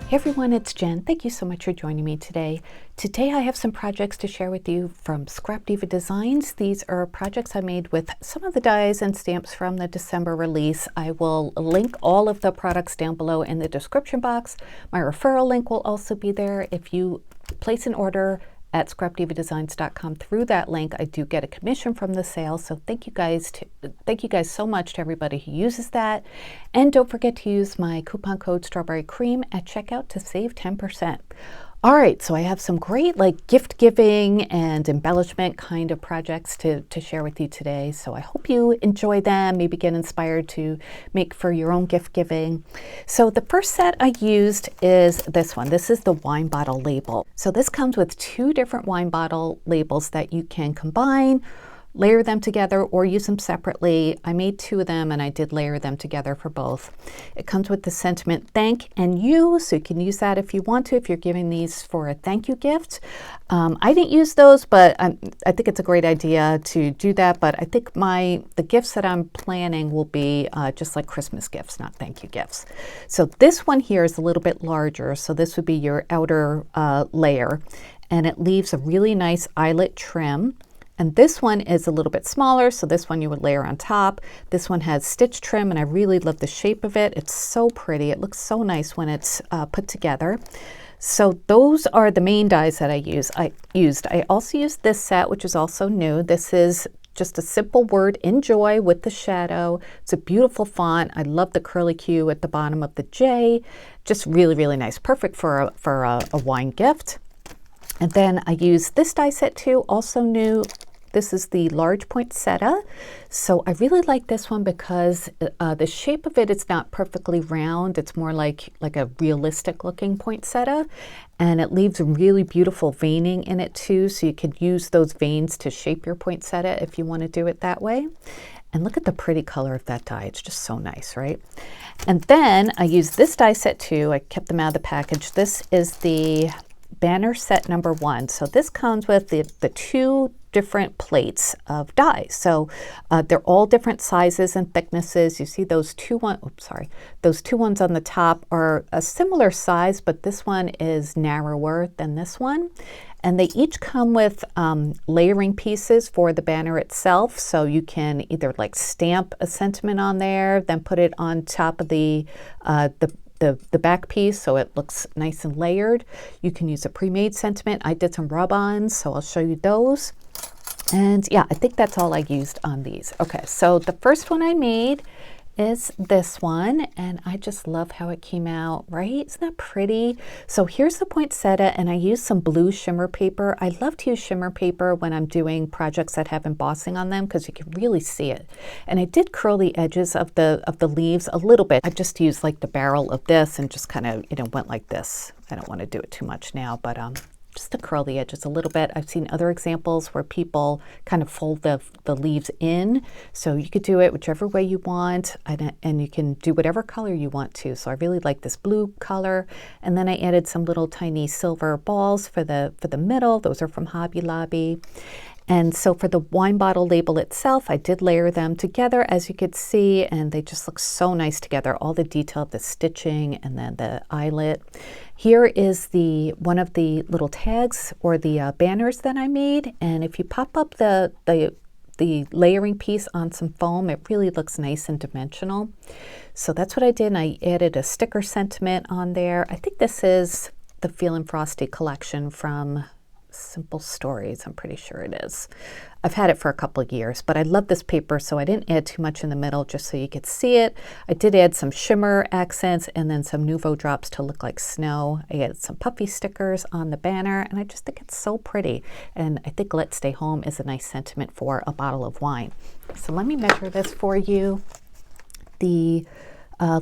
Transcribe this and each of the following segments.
Hey everyone, it's Jen. Thank you so much for joining me today. Today I have some projects to share with you from Scrap Diva Designs. These are projects I made with some of the dies and stamps from the December release. I will link all of the products down below in the description box. My referral link will also be there. If you place an order at scrapdivadesigns.com through that link, I do get a commission from the sale. So thank you guys so much to everybody who uses that. And don't forget to use my coupon code Strawberry Cream at checkout to save 10%. All right, so I have some great gift giving and embellishment kind of projects to share with you today. So I hope you enjoy them, maybe get inspired to make for your own gift giving. So the first set I used is this one. This is the wine bottle label. So this comes with two different wine bottle labels that you can combine, layer them together, or use them separately. I made two of them and I did layer them together for both. It comes with the sentiment thank and you, so you can use that if you want to, if you're giving these for a thank you gift. I didn't use those, but I think it's a great idea to do that. But I think the gifts that I'm planning will be just like Christmas gifts, not thank you gifts. So this one here is a little bit larger. So this would be your outer layer, and it leaves a really nice eyelet trim. And this one is a little bit smaller, so this one you would layer on top. This one has stitch trim, and I really love the shape of it. It's so pretty. It looks so nice when it's put together. So those are the main dies that I used. I also used this set, which is also new. This is just a simple word, enjoy, with the shadow. It's a beautiful font. I love the curly Q at the bottom of the J. Just really, really nice. Perfect for a wine gift. And then I used this die set too, also new. This is the large poinsettia. So I really like this one because the shape of it is not perfectly round. It's more like a realistic looking poinsettia. And it leaves really beautiful veining in it too. So you could use those veins to shape your poinsettia if you want to do it that way. And look at the pretty color of that die. It's just so nice, right? And then I used this die set too. I kept them out of the package. This is the banner set number 1. So this comes with the two different plates of dies. So they're all different sizes and thicknesses. You see those two ones on the top are a similar size, but this one is narrower than this one. And they each come with layering pieces for the banner itself. So you can either stamp a sentiment on there, then put it on top of the back piece so it looks nice and layered. You can use a pre-made sentiment. I did some rub-ons, so I'll show you those. And yeah, I think that's all I used on these. Okay, so the first one I made is this one, and I just love how it came out, right? Isn't that pretty? So here's the poinsettia, and I used some blue shimmer paper. I love to use shimmer paper when I'm doing projects that have embossing on them because you can really see it. And I did curl the edges of the leaves a little bit. I just used the barrel of this and just kind of went like this. I don't want to do it too much now, but just to curl the edges a little bit. I've seen other examples where people kind of fold the leaves in. So you could do it whichever way you want, and you can do whatever color you want to. So I really like this blue color. And then I added some little tiny silver balls for the middle. Those are from Hobby Lobby. And so for the wine bottle label itself, I did layer them together, as you could see, and they just look so nice together. All the detail of the stitching and then the eyelet. Here is one of the little tags or the banners that I made. And if you pop up the layering piece on some foam, it really looks nice and dimensional. So that's what I did. And I added a sticker sentiment on there. I think this is the Feelin' Frosty collection from Simple Stories. I'm pretty sure it is. I've had it for a couple of years, but I love this paper, so I didn't add too much in the middle just so you could see it. I did add some shimmer accents and then some Nuvo drops to look like snow. I added some puffy stickers on the banner, and I just think it's so pretty. And I think Let's Stay Home is a nice sentiment for a bottle of wine. So let me measure this for you. The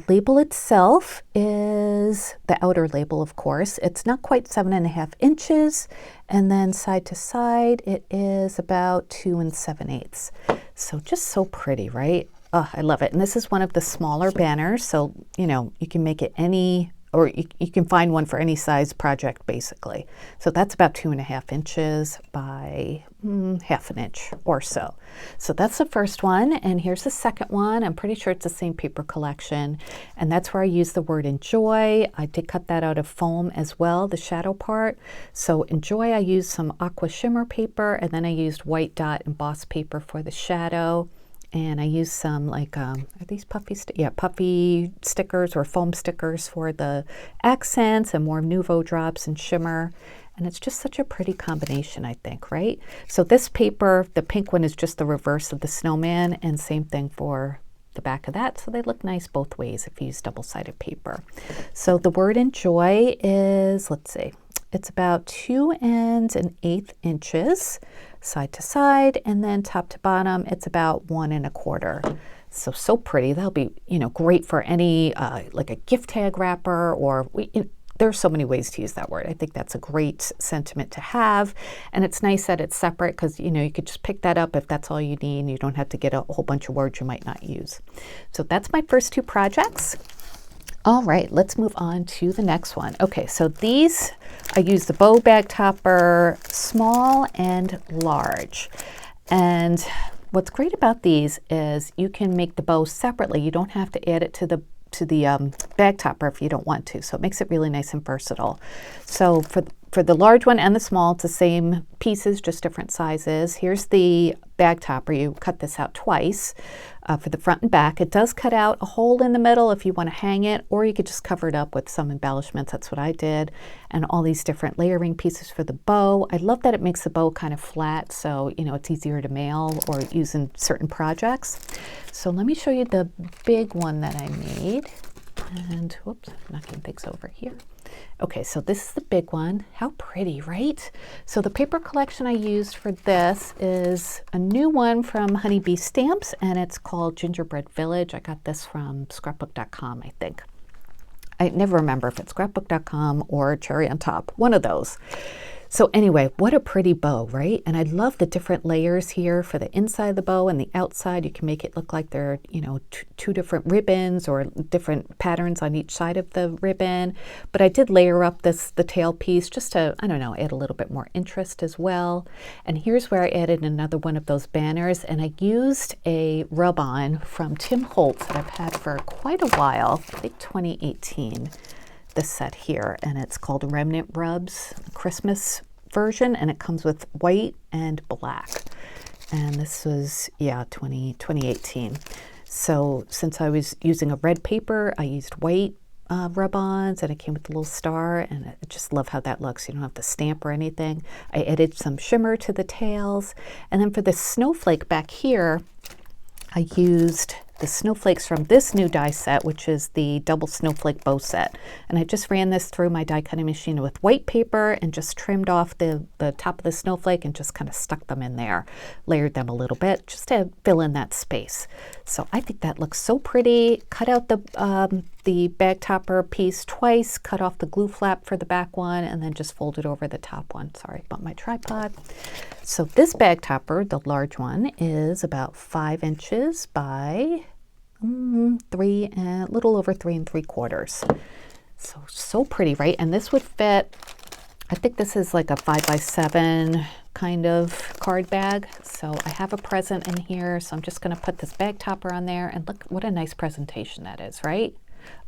label itself is the outer label, of course. It's not quite 7.5 inches, and then side to side it is about 2 7/8. So just so pretty, right? Oh, I love it. And this is one of the smaller banners, so you can make it any or you can find one for any size project basically. So that's about 2.5 inches by half an inch or so. So that's the first one, and here's the second one. I'm pretty sure it's the same paper collection, and that's where I use the word enjoy. I did cut that out of foam as well, the shadow part. So enjoy, I used some aqua shimmer paper, and then I used white dot embossed paper for the shadow. And I used some are these puffy, puffy stickers or foam stickers for the accents, and more Nouveau drops and shimmer. And it's just such a pretty combination, I think, right? So this paper, the pink one, is just the reverse of the snowman, and same thing for the back of that. So they look nice both ways if you use double-sided paper. So the word enjoy is, let's see, it's about 2 1/8 inches side to side, and then top to bottom it's about 1 1/4. So pretty. That'll be great for any like a gift tag wrapper, or there's so many ways to use that word. I think that's a great sentiment to have, and it's nice that it's separate because you could just pick that up if that's all you need, and you don't have to get a whole bunch of words you might not use. So that's my first 2 projects. All right, let's move on to the next one. Okay, so these, I use the bow bag topper, small and large. And what's great about these is you can make the bow separately. You don't have to add it to the bag topper if you don't want to. So it makes it really nice and versatile. So for the large one and the small, it's the same pieces, just different sizes. Here's the bag topper. You cut this out twice for the front and back. It does cut out a hole in the middle if you want to hang it, or you could just cover it up with some embellishments. That's what I did. And all these different layering pieces for the bow. I love that it makes the bow kind of flat, so it's easier to mail or use in certain projects. So let me show you the big one that I made. And whoops, I'm knocking things over here. Okay, so this is the big one. How pretty, right? So the paper collection I used for this is a new one from Honeybee Stamps, and it's called Gingerbread Village. I got this from scrapbook.com, I think. I never remember if it's scrapbook.com or Cherry on Top, one of those. So anyway, what a pretty bow, right? And I love the different layers here for the inside of the bow and the outside. You can make it look like they're, two different ribbons or different patterns on each side of the ribbon. But I did layer up the tail piece just to, add a little bit more interest as well. And here's where I added another one of those banners, and I used a rub-on from Tim Holtz that I've had for quite a while, I think 2018. This set here, and it's called Remnant Rubs Christmas version, and it comes with white and black. And this was 2018. So since I was using a red paper, I used white rub-ons, and it came with a little star, and I just love how that looks. You don't have to stamp or anything. I added some shimmer to the tails, and then for the snowflake back here, I used the snowflakes from this new die set, which is the double snowflake bow set. And I just ran this through my die cutting machine with white paper and just trimmed off the top of the snowflake and just kind of stuck them in there, layered them a little bit just to fill in that space. So I think that looks so pretty. Cut out the bag topper piece twice, cut off the glue flap for the back one, and then just folded over the top one. Sorry about my tripod. So this bag topper, the large one, is about 5 inches by a little over 3 3/4. So pretty, right? And this would fit, I think this is like a 5x7 kind of card bag. So I have a present in here, so I'm just going to put this bag topper on there, and look what a nice presentation that is, right?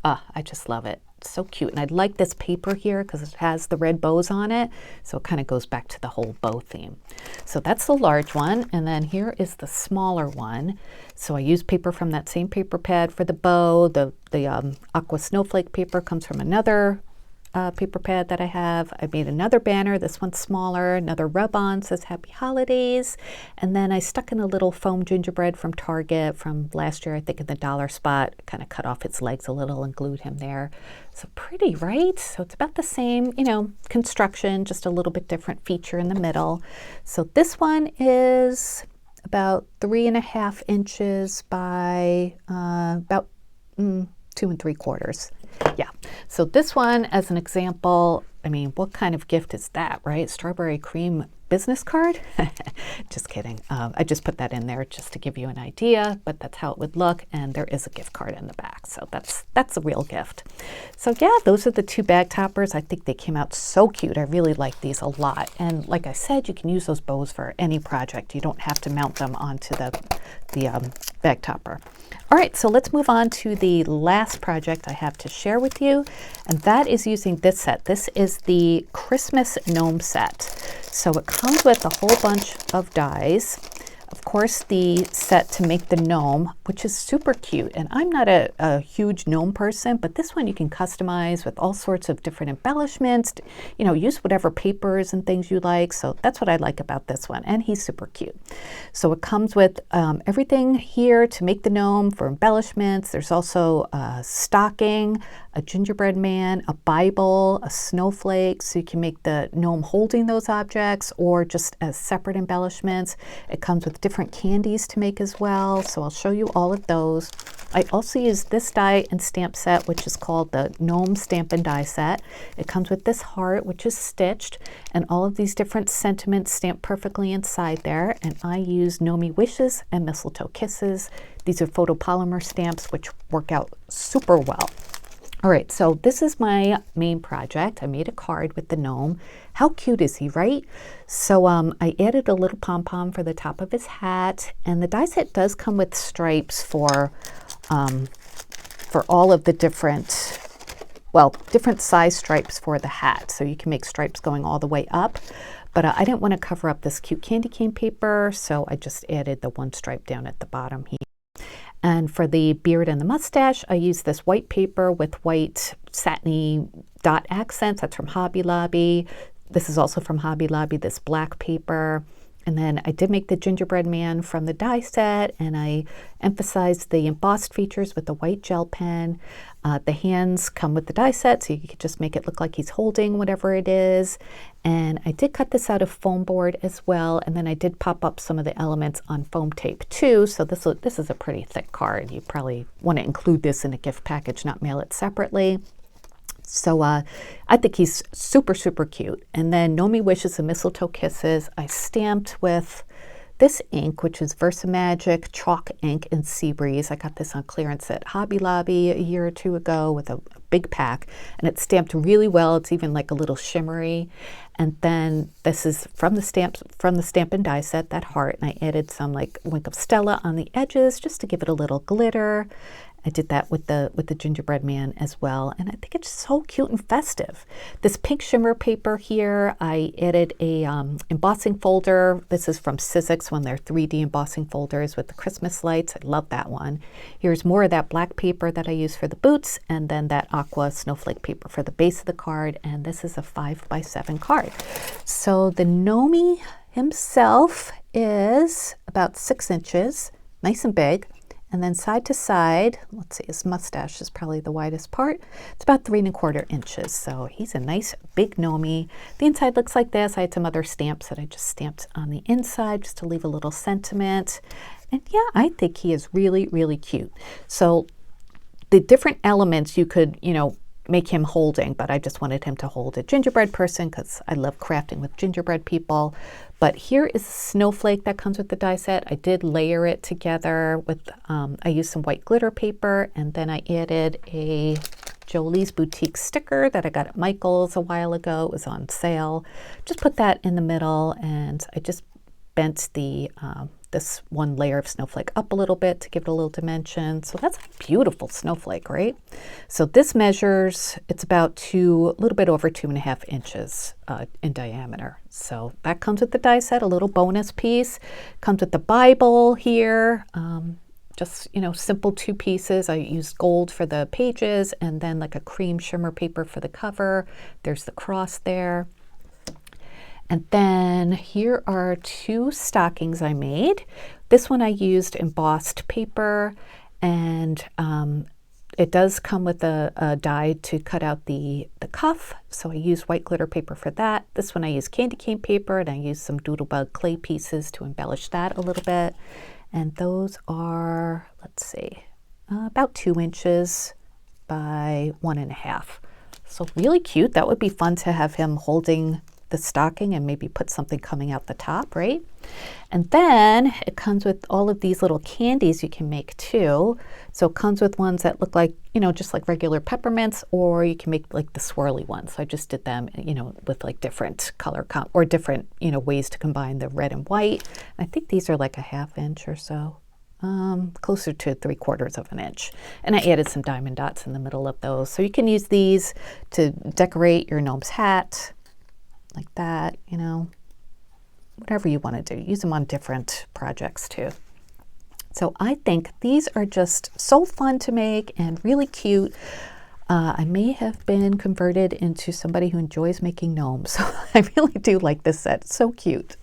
I just love it. It's so cute. And I like this paper here because it has the red bows on it, so it kind of goes back to the whole bow theme. So that's the large one, and then here is the smaller one. So I use paper from that same paper pad for the bow. The aqua snowflake paper comes from another paper pad that I have. I made another banner. This one's smaller. Another rub-on says Happy Holidays. And then I stuck in a little foam gingerbread from Target from last year, I think in the dollar spot. Kind of cut off its legs a little and glued him there. So pretty, right? So it's about the same, construction, just a little bit different feature in the middle. So this one is about 3 1/2 inches by about 2 3/4. Yeah, so this one, as an example, what kind of gift is that, right? Strawberry cream business card. Just kidding. I just put that in there just to give you an idea, but that's how it would look. And there is a gift card in the back. So that's a real gift. So yeah, those are the two bag toppers. I think they came out so cute. I really like these a lot. And like I said, you can use those bows for any project. You don't have to mount them onto the bag topper. All right, so let's move on to the last project I have to share with you, and that is using this set. This is the Christmas gnome set. So it comes with a whole bunch of dies. Of course, the set to make the gnome, which is super cute. And I'm not a huge gnome person, but this one you can customize with all sorts of different embellishments. You know, use whatever papers and things you like. So that's what I like about this one. And he's super cute. So it comes with everything here to make the gnome for embellishments. There's also a stocking, a gingerbread man, a Bible, a snowflake. So you can make the gnome holding those objects or just as separate embellishments. It comes with different candies to make as well. So I'll show you all of those. I also use this die and stamp set, which is called the Gnome Stamp and Die Set. It comes with this heart, which is stitched, and all of these different sentiments stamped perfectly inside there. And I use Gnomey Wishes and Mistletoe Kisses. These are photopolymer stamps, which work out super well. All right, so this is my main project. I made a card with the gnome. How cute is he, right? So I added a little pom-pom for the top of his hat, and the die set does come with stripes for all of the different size stripes for the hat. So you can make stripes going all the way up. But I didn't want to cover up this cute candy cane paper, so I just added the one stripe down at the bottom here. And for the beard and the mustache, I use this white paper with white satiny dot accents. That's from Hobby Lobby. This is also from Hobby Lobby, this black paper. And then I did make the gingerbread man from the die set, and I emphasized the embossed features with the white gel pen. The hands come with the die set, so you could just make it look like he's holding whatever it is. And I did cut this out of foam board as well, and then I did pop up some of the elements on foam tape too. So this is a pretty thick card. You probably want to include this in a gift package, not mail it separately. So I think he's super, super cute. And then Gnomey Wishes and Mistletoe Kisses, I stamped with this ink, which is Versamagic chalk ink in Sea Breeze. I got this on clearance at Hobby Lobby a year or two ago with a big pack, and it's stamped really well. It's even like a little shimmery. And then this is from the Stamp and Die set, that heart, and I added some like Wink of Stella on the edges just to give it a little glitter. I did that with the gingerbread man as well, and I think it's so cute and festive. This pink shimmer paper here, I added a embossing folder. This is from Sizzix, one of their 3D embossing folders with the Christmas lights. I love that one. Here's more of that black paper that I use for the boots, and then that aqua snowflake paper for the base of the card, and this is a 5x7 card. So the Gnomey himself is about 6 inches, nice and big. And then side to side, let's see, his mustache is probably the widest part. It's about 3¼ inches. So he's a nice big Gnomey. The inside looks like this. I had some other stamps that I just stamped on the inside just to leave a little sentiment. And yeah, I think he is really, really cute. So the different elements you could, make him holding, but I just wanted him to hold a gingerbread person because I love crafting with gingerbread people. But here is a snowflake that comes with the die set. I did layer it together with, I used some white glitter paper, and then I added a Jolie's Boutique sticker that I got at Michael's a while ago. It was on sale. Just put that in the middle, and I just bent the this one layer of snowflake up a little bit to give it a little dimension. So that's a beautiful snowflake, right? So this measures, it's about a little bit over 2½ inches in diameter. So that comes with the die set, a little bonus piece. Comes with the Bible here. Just, simple 2 pieces. I used gold for the pages and then like a cream shimmer paper for the cover. There's the cross there. And then here are 2 stockings I made. This one I used embossed paper, and it does come with a die to cut out the cuff. So I used white glitter paper for that. This one I used candy cane paper, and I used some Doodlebug clay pieces to embellish that a little bit. And those are, let's see, about 2 inches by 1½ So really cute. That would be fun to have him holding the stocking and maybe put something coming out the top, right? And then it comes with all of these little candies you can make too. So it comes with ones that look like, you know, just like regular peppermints, or you can make like the swirly ones. So I just did them, you know, with like different color or different, you know, ways to combine the red and white. And I think these are like a 1/2 inch or so, closer to 3/4 of an inch. And I added some diamond dots in the middle of those. So you can use these to decorate your gnome's hat like that, you know. Whatever you want to do. Use them on different projects too. So I think these are just so fun to make and really cute. I may have been converted into somebody who enjoys making gnomes. So I really do like this set. It's so cute.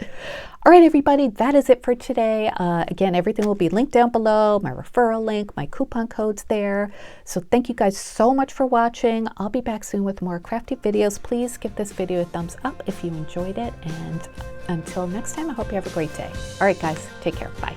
All right, everybody, that is it for today. Again, everything will be linked down below, my referral link, my coupon codes there. So thank you guys so much for watching. I'll be back soon with more crafty videos. Please give this video a thumbs up if you enjoyed it. And until next time, I hope you have a great day. All right, guys, take care. Bye.